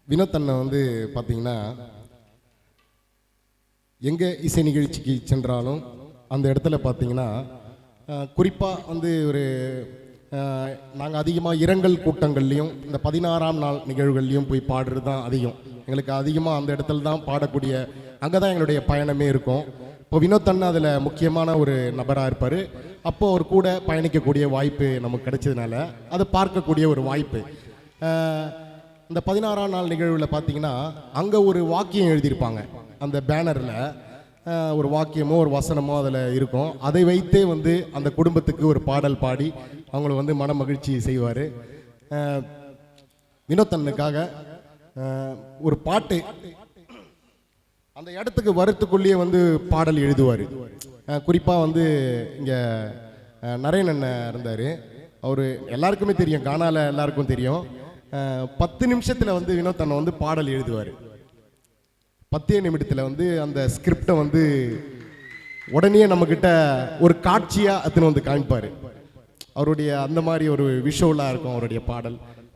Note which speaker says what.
Speaker 1: வினோத் அண்ணன் வந்து பார்த்தீங்கன்னா எங்கே இசை நிகழ்ச்சிக்கு சென்றாலும் அந்த இடத்துல பார்த்தீங்கன்னா குறிப்பாக வந்து ஒரு நாங்கள் அதிகமாக இரங்கல் கூட்டங்கள்லேயும் இந்த 16ஆம் நாள் நிகழ்வுகள்லையும் போய் பாடுறது தான் அதிகம். எங்களுக்கு அதிகமாக அந்த இடத்துல தான் பாடக்கூடிய, அங்கே தான் எங்களுடைய பயணமே இருக்கும். இப்போ வினோத் அண்ணன் அதில் முக்கியமான ஒரு நபராக இருப்பார். அப்போது அவர் கூட பயணிக்கக்கூடிய வாய்ப்பு நமக்கு கிடைச்சதுனால அதை பார்க்கக்கூடிய ஒரு வாய்ப்பு. இந்த 16ஆம் நாள் நிகழ்வில் பார்த்தீங்கன்னா அங்கே ஒரு வாக்கியம் எழுதியிருப்பாங்க. அந்த பேனரில் ஒரு வாக்கியமோ ஒரு வசனமோ அதில் இருக்கும். அதை வைத்தே வந்து அந்த குடும்பத்துக்கு ஒரு பாடல் பாடி அவங்கள வந்து மன மகிழ்ச்சி செய்வார். வினோத் அண்ணனுக்காக ஒரு பாட்டு அந்த இடத்துக்கு வரத்துக்குள்ளேயே வந்து பாடல் எழுதுவார். குறிப்பாக வந்து இங்கே நரேன் அண்ணன் இருந்தார். அவர் எல்லாருக்குமே தெரியும், கானால எல்லாருக்கும் தெரியும். 10 நிமிஷத்தில் வந்து வினோத் அண்ணன் வந்து பாடல் எழுதுவார். 10 நிமிடத்தில் வந்து அந்த ஸ்கிரிப்டை வந்து உடனே நம்மக்கிட்ட ஒரு காட்சியாக அத்தனை வந்து காமிப்பார். அவருடைய அந்த மாதிரி ஒரு விஷுவலாக இருக்கும் அவருடைய பாடல்.